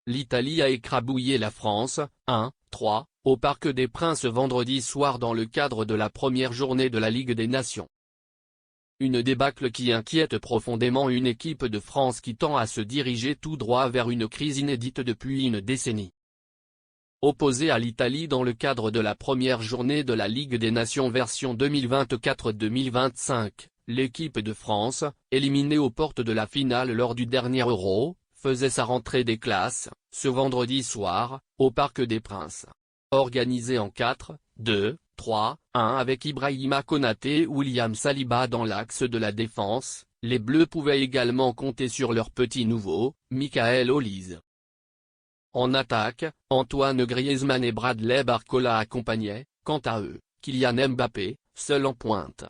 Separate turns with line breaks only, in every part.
L'Italie a écrabouillé la France, 1-3, au Parc des Princes vendredi soir dans le cadre de la première journée de la Ligue des Nations. Une débâcle qui inquiète profondément une équipe de France qui tend à se diriger tout droit vers une crise inédite depuis une décennie. Opposée à l'Italie dans le cadre de la première journée de la Ligue des Nations version 2024-2025, l'équipe de France, éliminée aux portes de la finale lors du dernier Euro, faisait sa rentrée des classes, ce vendredi soir, au Parc des Princes. Organisé en 4-2-3-1 avec Ibrahima Konaté et William Saliba dans l'axe de la défense, les Bleus pouvaient également compter sur leur petit nouveau, Michael Olise. En attaque, Antoine Griezmann et Bradley Barcola accompagnaient, quant à eux, Kylian Mbappé, seul en pointe.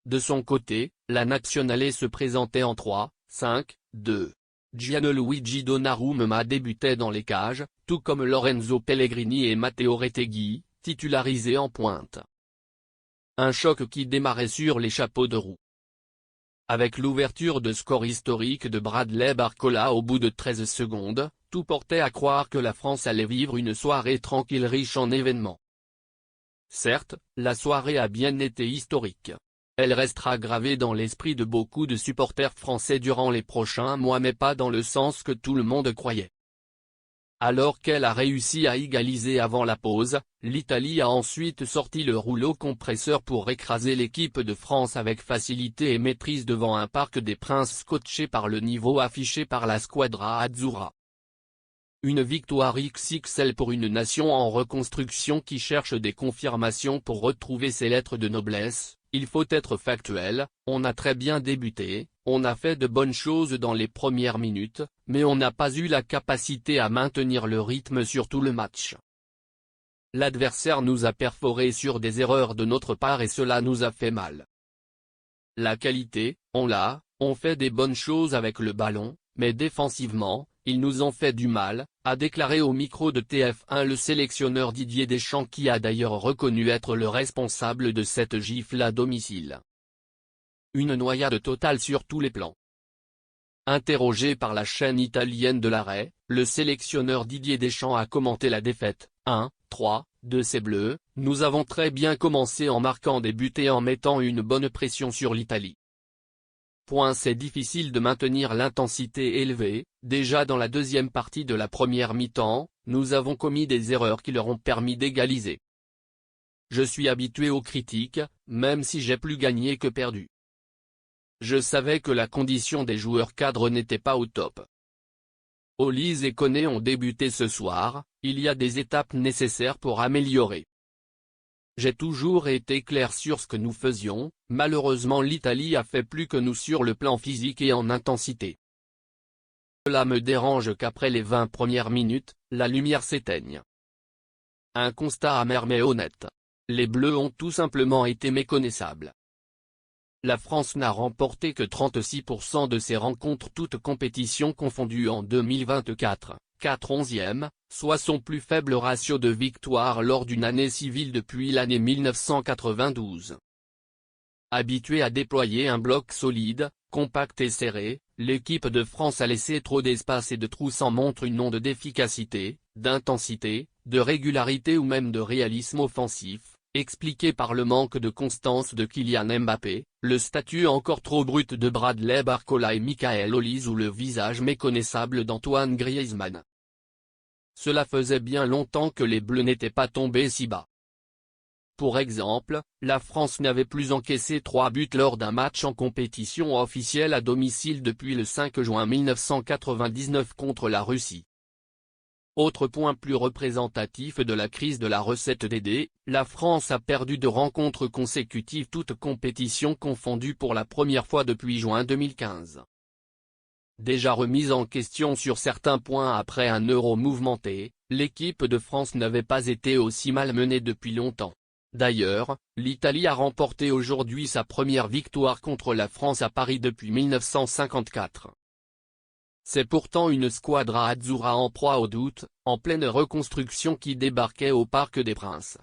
De son côté, la nationale se présentait en 3-5-2. Gianluigi Donnarumma débutait dans les cages, tout comme Lorenzo Pellegrini et Matteo Retegui, titularisés en pointe. Un choc qui démarrait sur les chapeaux de roue. Avec l'ouverture de score historique de Bradley Barcola au bout de 13 secondes, tout portait à croire que la France allait vivre une soirée tranquille riche en événements. Certes, la soirée a bien été historique. Elle restera gravée dans l'esprit de beaucoup de supporters français durant les prochains mois mais pas dans le sens que tout le monde croyait. Alors qu'elle a réussi à égaliser avant la pause, l'Italie a ensuite sorti le rouleau compresseur pour écraser l'équipe de France avec facilité et maîtrise devant un Parc des Princes scotché par le niveau affiché par la Squadra Azzurra. Une victoire XXL pour une nation en reconstruction qui cherche des confirmations pour retrouver ses lettres de noblesse. Il faut être factuel, on a très bien débuté, on a fait de bonnes choses dans les premières minutes, mais on n'a pas eu la capacité à maintenir le rythme sur tout le match. L'adversaire nous a perforés sur des erreurs de notre part et cela nous a fait mal. La qualité, on l'a, on fait des bonnes choses avec le ballon, mais défensivement, ils nous ont fait du mal, a déclaré au micro de TF1 le sélectionneur Didier Deschamps qui a d'ailleurs reconnu être le responsable de cette gifle à domicile. Une noyade totale sur tous les plans. Interrogé par la chaîne italienne de l'arrêt, le sélectionneur Didier Deschamps a commenté la défaite, 1-3, de ces Bleus. Nous avons très bien commencé en marquant des buts et en mettant une bonne pression sur l'Italie. C'est difficile de maintenir l'intensité élevée, déjà dans la deuxième partie de la première mi-temps, nous avons commis des erreurs qui leur ont permis d'égaliser. Je suis habitué aux critiques, même si j'ai plus gagné que perdu. Je savais que la condition des joueurs cadres n'était pas au top. Olise et Koné ont débuté ce soir, il y a des étapes nécessaires pour améliorer. J'ai toujours été clair sur ce que nous faisions, malheureusement l'Italie a fait plus que nous sur le plan physique et en intensité. Cela me dérange qu'après les 20 premières minutes, la lumière s'éteigne. Un constat amer mais honnête. Les Bleus ont tout simplement été méconnaissables. La France n'a remporté que 36% de ses rencontres toutes compétitions confondues en 2024. 4/11e, soit son plus faible ratio de victoire lors d'une année civile depuis l'année 1992. Habituée à déployer un bloc solide, compact et serré, l'équipe de France a laissé trop d'espace et de trous sans montre une onde d'efficacité, d'intensité, de régularité ou même de réalisme offensif, expliqué par le manque de constance de Kylian Mbappé, le statut encore trop brut de Bradley Barcola et Michael Olise ou le visage méconnaissable d'Antoine Griezmann. Cela faisait bien longtemps que les Bleus n'étaient pas tombés si bas. Pour exemple, la France n'avait plus encaissé 3 buts lors d'un match en compétition officielle à domicile depuis le 5 juin 1999 contre la Russie. Autre point plus représentatif de la crise de la recette DD, la France a perdu 2 rencontres consécutives toutes compétitions confondues pour la première fois depuis juin 2015. Déjà remise en question sur certains points après un Euro mouvementé, l'équipe de France n'avait pas été aussi malmenée depuis longtemps. D'ailleurs, l'Italie a remporté aujourd'hui sa première victoire contre la France à Paris depuis 1954. C'est pourtant une Squadra Azzurra en proie au doute, en pleine reconstruction qui débarquait au Parc des Princes.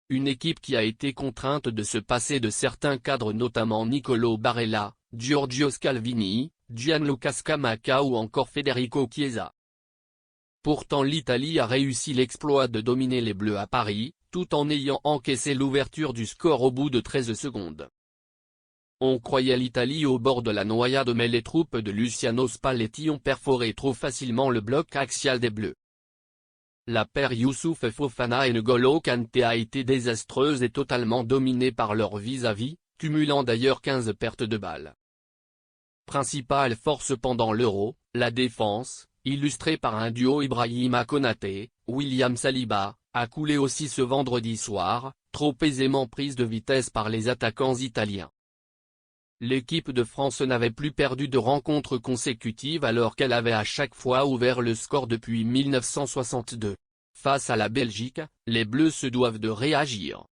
Une équipe qui a été contrainte de se passer de certains cadres notamment Nicolo Barella, Giorgio Scalvini, Gianluca Scamacca ou encore Federico Chiesa. Pourtant l'Italie a réussi l'exploit de dominer les Bleus à Paris, tout en ayant encaissé l'ouverture du score au bout de 13 secondes. On croyait l'Italie au bord de la noyade mais les troupes de Luciano Spalletti ont perforé trop facilement le bloc axial des Bleus. La paire Youssouf Fofana et N'Golo Kanté a été désastreuse et totalement dominée par leur vis-à-vis, cumulant d'ailleurs 15 pertes de balles. Principale force pendant l'Euro, la défense, illustrée par un duo Ibrahima Konaté, William Saliba, a coulé aussi ce vendredi soir, trop aisément prise de vitesse par les attaquants italiens. L'équipe de France n'avait plus perdu de rencontres consécutives alors qu'elle avait à chaque fois ouvert le score depuis 1962. Face à la Belgique, les Bleus se doivent de réagir.